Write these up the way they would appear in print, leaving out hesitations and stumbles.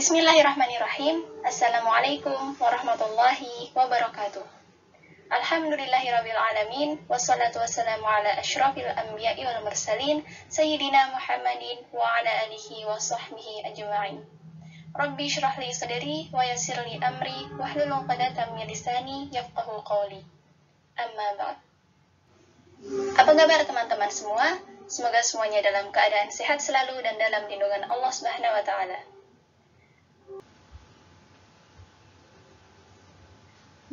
Bismillahirrahmanirrahim. Assalamualaikum warahmatullahi wabarakatuh. Alhamdulillahirabbil alamin wassalatu wassalamu ala asyrafil anbiya'i wal mursalin sayyidina Muhammadin wa ala alihi wa sahbihi ajma'in. Rabbi syrah li sadri wa yassir li amri wahlul 'uqdatam min lisani yafqahu qawli. Amma ba'd. Apa kabar teman-teman semua? Semoga semuanya dalam keadaan sehat selalu dan dalam lindungan Allah Subhanahu wa taala.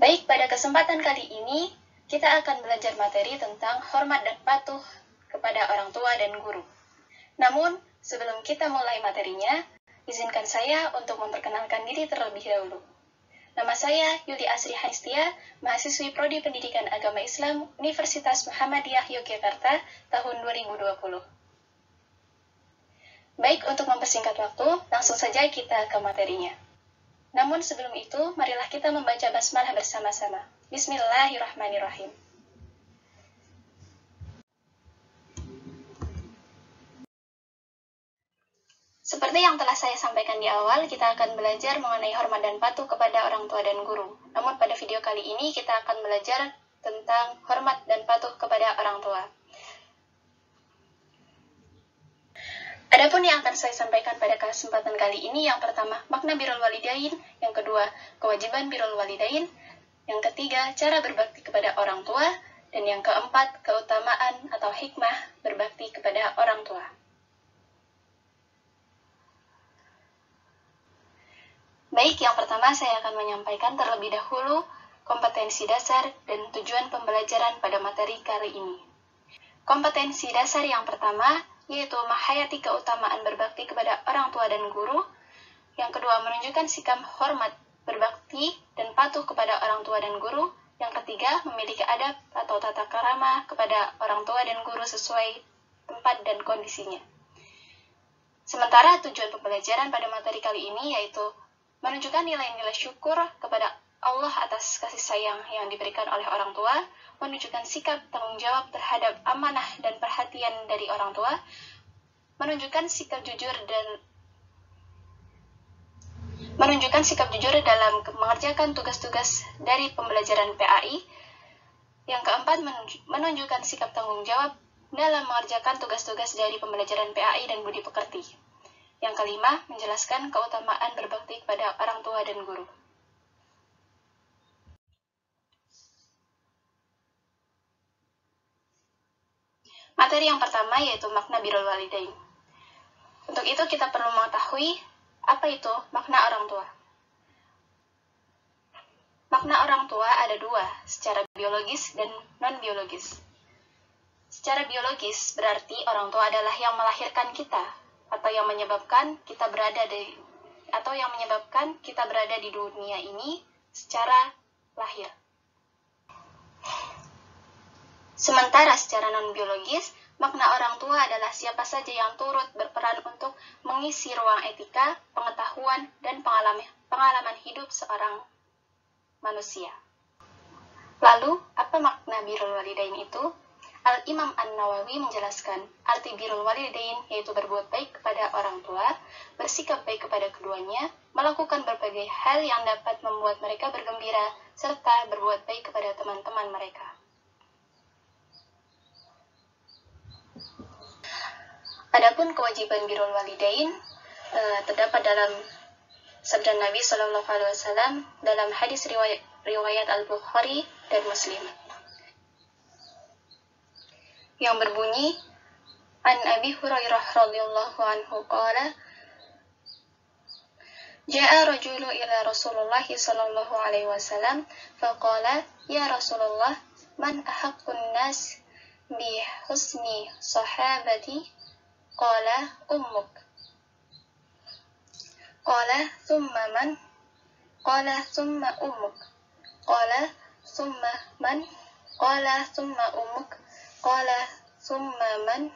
Baik, pada kesempatan kali ini kita akan belajar materi tentang hormat dan patuh kepada orang tua dan guru. Namun, sebelum kita mulai materinya, izinkan saya untuk memperkenalkan diri terlebih dahulu. Nama saya Yuli Asri Hanistia, mahasiswi Prodi Pendidikan Agama Islam Universitas Muhammadiyah Yogyakarta tahun 2020. Baik, untuk mempersingkat waktu, langsung saja kita ke materinya. Namun sebelum itu, marilah kita membaca basmalah bersama-sama. Bismillahirrahmanirrahim. Seperti yang telah saya sampaikan di awal, kita akan belajar mengenai hormat dan patuh kepada orang tua dan guru. Namun pada video kali ini kita akan belajar tentang hormat dan patuh kepada orang tua. Adapun yang akan saya sampaikan pada kesempatan kali ini, yang pertama, makna birrul walidain, yang kedua, kewajiban birrul walidain, yang ketiga, cara berbakti kepada orang tua, dan yang keempat, keutamaan atau hikmah berbakti kepada orang tua. Baik, yang pertama saya akan menyampaikan terlebih dahulu kompetensi dasar dan tujuan pembelajaran pada materi kali ini. Kompetensi dasar yang pertama yaitu menghayati keutamaan berbakti kepada orang tua dan guru. Yang kedua, menunjukkan sikap hormat, berbakti, dan patuh kepada orang tua dan guru. Yang ketiga, memiliki adab atau tata krama kepada orang tua dan guru sesuai tempat dan kondisinya. Sementara tujuan pembelajaran pada materi kali ini yaitu menunjukkan nilai-nilai syukur kepada Allah atas kasih sayang yang diberikan oleh orang tua, menunjukkan sikap tanggung jawab terhadap amanah dan perhatian dari orang tua, menunjukkan sikap jujur dalam mengerjakan tugas-tugas dari pembelajaran PAI. Yang keempat, menunjukkan sikap tanggung jawab dalam mengerjakan tugas-tugas dari pembelajaran PAI dan budi pekerti. Yang kelima, menjelaskan keutamaan berbakti kepada orang tua dan guru. Materi yang pertama yaitu makna birrul walidain. Untuk itu kita perlu mengetahui apa itu makna orang tua. Makna orang tua ada dua, secara biologis dan non-biologis. Secara biologis berarti orang tua adalah yang melahirkan kita atau yang menyebabkan kita berada di dunia ini secara lahir. Sementara secara non-biologis, makna orang tua adalah siapa saja yang turut berperan untuk mengisi ruang etika, pengetahuan, dan pengalaman hidup seorang manusia. Lalu, apa makna birrul walidain itu? Al-Imam An-Nawawi menjelaskan, arti birrul walidain yaitu berbuat baik kepada orang tua, bersikap baik kepada keduanya, melakukan berbagai hal yang dapat membuat mereka bergembira, serta berbuat baik kepada teman-teman mereka. Adapun kewajiban birrul walidain terdapat dalam sabda Nabi Shallallahu Alaihi Wasallam dalam hadis riwayat Al-Bukhari dan Muslim yang berbunyi, An Abi Hurairah radhiyallahu anhu qala, Ja'a rajulu ila Rasulullah sallallahu alaihi wasallam faqala, ya Rasulullah, man ahaqqun nas bi husni sahabati? Qala ummuk. Qala thumma man? Qala thumma ummuk. Qala thumma man? Qala thumma ummuk. Qala thumma man?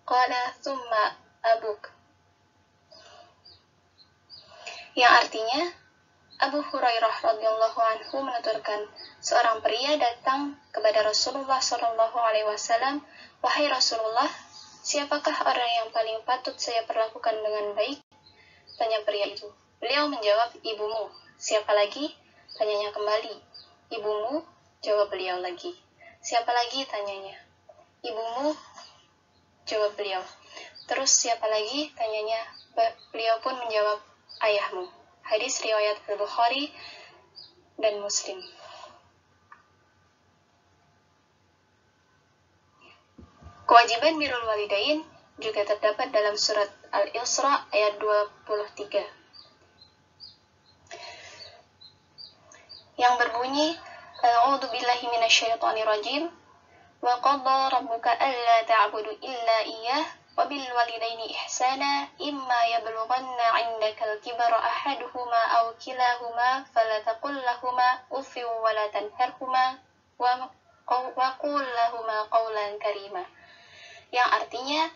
Qala thumma abuk. Yang artinya, Abu Hurairah radhiyallahu anhu menuturkan, seorang pria datang kepada Rasulullah sallallahu alaihi wasallam, wahai Rasulullah, siapakah orang yang paling patut saya perlakukan dengan baik? Tanya pria itu. Beliau menjawab, ibumu. Siapa lagi? Tanyanya kembali. Ibumu, jawab beliau lagi. Siapa lagi? Tanyanya. Ibumu, jawab beliau. Terus siapa lagi? Tanyanya. Beliau pun menjawab, ayahmu. Hadis riwayat Al-Bukhari dan Muslim. Kewajiban birrul walidain juga terdapat dalam surat Al-Isra ayat 23 yang berbunyi, A'udzu billahi minasyaitonir rajim. Wa qadha rabbuka alla ta'budu illa iyyah wa bil walidaini ihsana imma yablughanna 'indaka al-kibara ahaduhuma aw kilahuma fala taqul lahumā uffin wa la tanharhumā wa qul lahumā qawlan karīmā. Yang artinya,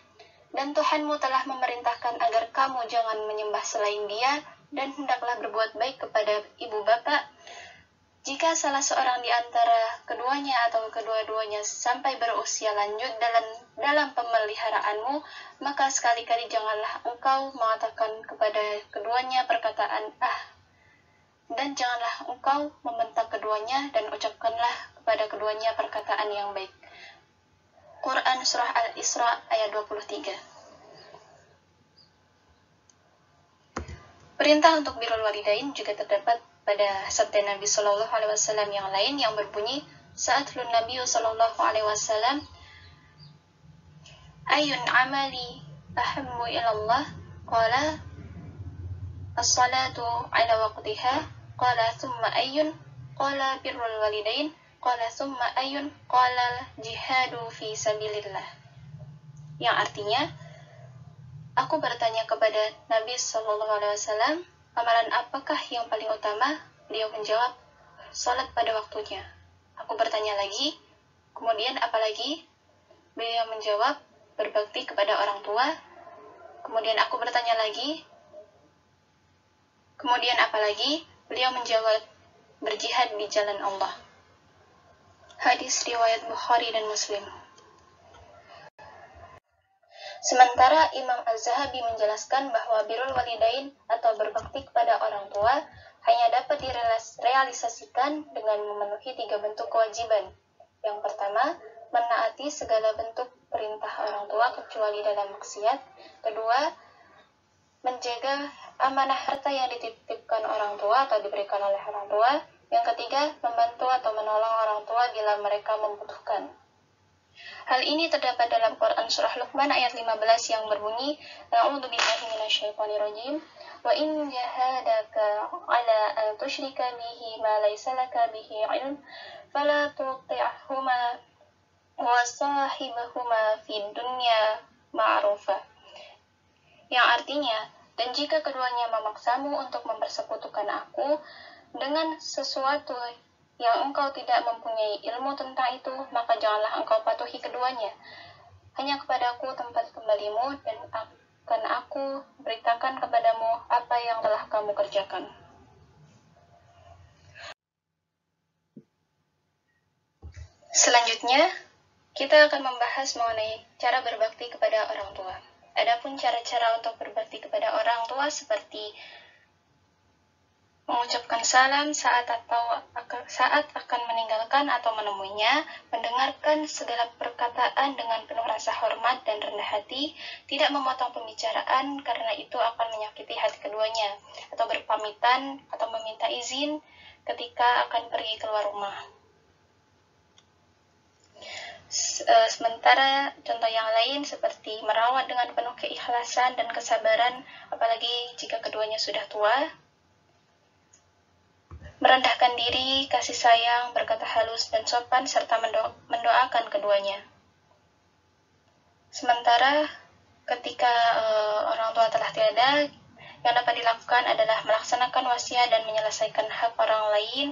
dan Tuhanmu telah memerintahkan agar kamu jangan menyembah selain Dia dan hendaklah berbuat baik kepada ibu bapak. Jika salah seorang di antara keduanya atau kedua-duanya sampai berusia lanjut dalam pemeliharaanmu, maka sekali-kali janganlah engkau mengatakan kepada keduanya perkataan dan janganlah engkau membentak keduanya dan ucapkanlah kepada keduanya perkataan yang baik. Quran Surah Al-Isra ayat 23. Perintah untuk birrul walidain juga terdapat pada sabda Nabi Shallallahu Alaihi Wasallam yang lain yang berbunyi, Sa'atlun Nabi Shallallahu Alaihi Wasallam, Ayun amali ahammu ilallah, qala as-salatu ala waqtiha, qala thumma ayun, qala birrul walidain, qala thumma ayun, qala jihadu fi sabilillah. Yang artinya, aku bertanya kepada Nabi Shallallahu Alaihi Wasallam, amalan apakah yang paling utama? Beliau menjawab, salat pada waktunya. Aku bertanya lagi, kemudian apa lagi? Beliau menjawab, berbakti kepada orang tua. Kemudian aku bertanya lagi, kemudian apa lagi? Beliau menjawab, berjihad di jalan Allah. Hadis riwayat Bukhari dan Muslim. Sementara Imam Az-Zahabi menjelaskan bahwa birrul walidain atau berbakti kepada orang tua hanya dapat direalisasikan dengan memenuhi 3 bentuk kewajiban. Yang pertama, menaati segala bentuk perintah orang tua kecuali dalam maksiat. Kedua, menjaga amanah harta yang dititipkan orang tua atau diberikan oleh orang tua. Yang ketiga, membantu atau menolong orang tua bila mereka membutuhkan. Hal ini terdapat dalam Quran Surah Luqman ayat 15 yang berbunyi, A'udzu billahi minasyaitonir rajim, wa in jahadaka 'ala an tusyrika bihi ma laysa laka bihi 'ilm, fala tuti'huma wa sahibhuma fid dunya ma'rufa. Yang artinya, dan jika keduanya memaksamu untuk mempersekutukan aku dengan sesuatu yang engkau tidak mempunyai ilmu tentang itu, maka janganlah engkau patuhi keduanya. Hanya kepadaku tempat kembalimu, dan akan aku beritakan kepadamu apa yang telah kamu kerjakan. Selanjutnya, kita akan membahas mengenai cara berbakti kepada orang tua. Adapun cara-cara untuk berbakti kepada orang tua seperti mengucapkan salam saat akan meninggalkan atau menemuinya, mendengarkan segala perkataan dengan penuh rasa hormat dan rendah hati, tidak memotong pembicaraan karena itu akan menyakiti hati keduanya, atau berpamitan atau meminta izin ketika akan pergi keluar rumah. Sementara contoh yang lain seperti merawat dengan penuh keikhlasan dan kesabaran, apalagi jika keduanya sudah tua, merendahkan diri, kasih sayang, berkata halus dan sopan, serta mendoakan keduanya. Sementara ketika orang tua telah tiada, yang dapat dilakukan adalah melaksanakan wasiat dan menyelesaikan hak orang lain,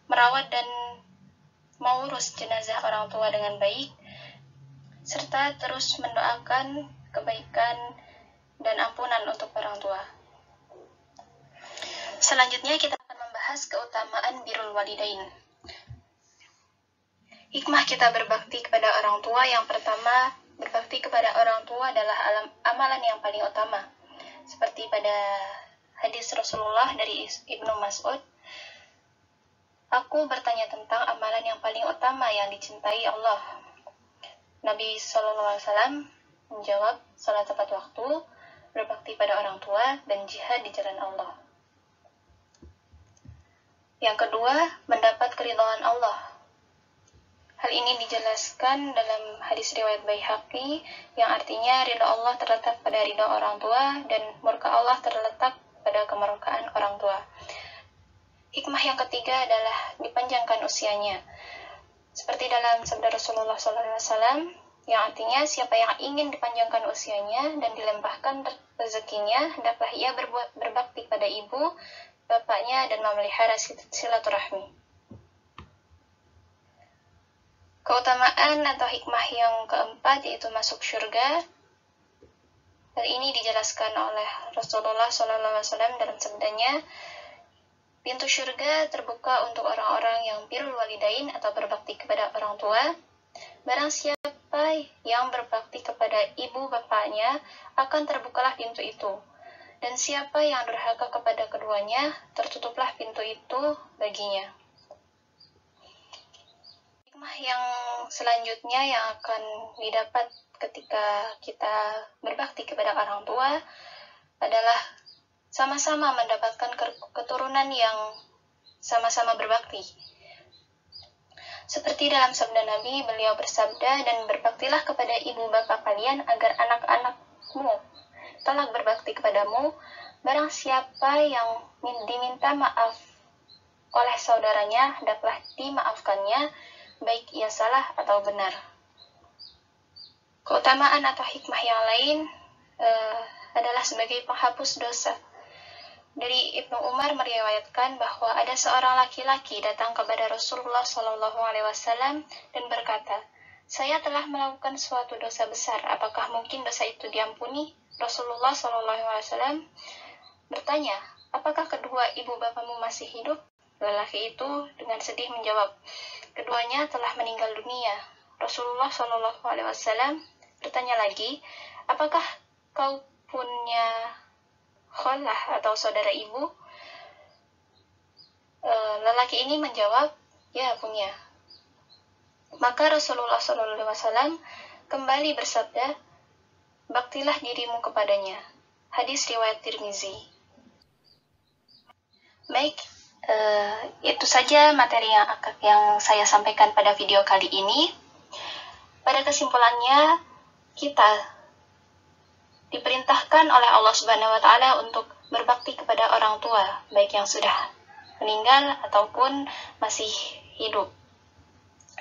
merawat dan mengurus jenazah orang tua dengan baik, serta terus mendoakan kebaikan dan ampunan untuk orang tua. Selanjutnya kita akan membahas keutamaan birrul walidain. Hikmah kita berbakti kepada orang tua, yang pertama, berbakti kepada orang tua adalah amalan yang paling utama. Seperti pada Hadis Rasulullah dari Ibnu Mas'ud, aku bertanya tentang amalan yang paling utama yang dicintai Allah. Nabi SAW menjawab, salat tepat waktu, berbakti pada orang tua, dan jihad di jalan Allah. Yang kedua, mendapat keridhaan Allah. Hal ini dijelaskan dalam hadis riwayat Baihaqi yang artinya ridha Allah terletak pada ridha orang tua dan murka Allah terletak pada kemurkaan orang tua. Hikmah yang ketiga adalah dipanjangkan usianya. Seperti dalam sabda Rasulullah SAW yang artinya siapa yang ingin dipanjangkan usianya dan dilempahkan rezekinya, hendaklah ia berbakti pada ibu, bapaknya, dan memelihara silaturahmi. Keutamaan atau hikmah yang keempat yaitu masuk syurga. Hal ini dijelaskan oleh Rasulullah SAW dalam sabdanya, pintu syurga terbuka untuk orang-orang yang birrul walidain atau berbakti kepada orang tua. Barang siapa yang berbakti kepada ibu bapaknya, akan terbukalah pintu itu. Dan siapa yang durhaka kepada keduanya, tertutuplah pintu itu baginya. Hikmah yang selanjutnya yang akan didapat ketika kita berbakti kepada orang tua adalah sama-sama mendapatkan keturunan yang sama-sama berbakti. Seperti dalam sabda Nabi, beliau bersabda, dan berbaktilah kepada ibu bapa kalian agar anak-anakmu kelak berbakti kepadamu. Barang siapa yang diminta maaf oleh saudaranya, hendaklah dimaafkannya, baik ia salah atau benar. Keutamaan atau hikmah yang lain adalah sebagai penghapus dosa. Dari Ibnu Umar meriwayatkan bahwa ada seorang laki-laki datang kepada Rasulullah SAW dan berkata, saya telah melakukan suatu dosa besar, apakah mungkin dosa itu diampuni? Rasulullah SAW bertanya, apakah kedua ibu bapamu masih hidup? Lelaki itu dengan sedih menjawab, keduanya telah meninggal dunia. Rasulullah SAW bertanya lagi, apakah kau punya kholah atau saudara ibu? Lelaki ini menjawab, ya punya. Maka Rasulullah SAW kembali bersabda, baktilah dirimu kepadanya. Hadis riwayat Tirmizi. Baik, itu saja materi yang saya sampaikan pada video kali ini. Pada kesimpulannya, kita diperintahkan oleh Allah Subhanahu wa Ta'ala untuk berbakti kepada orang tua, baik yang sudah meninggal ataupun masih hidup,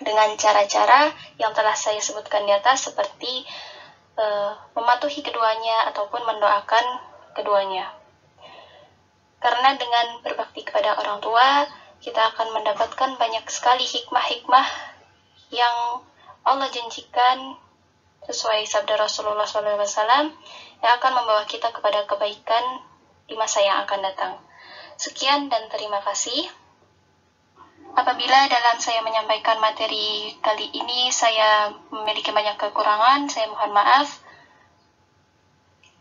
dengan cara-cara yang telah saya sebutkan di atas, seperti mematuhi keduanya ataupun mendoakan keduanya. Karena dengan berbakti kepada orang tua, kita akan mendapatkan banyak sekali hikmah-hikmah yang Allah janjikan sesuai sabda Rasulullah SAW yang akan membawa kita kepada kebaikan di masa yang akan datang. Sekian dan terima kasih. Apabila dalam saya menyampaikan materi kali ini saya memiliki banyak kekurangan, saya mohon maaf.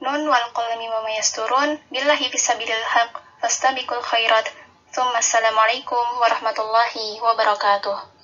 Nun wal qalami wa ma yasturun. Billahi fisabilil haq. Fastabiqul khairat. Assalamualaikum warahmatullahi wabarakatuh.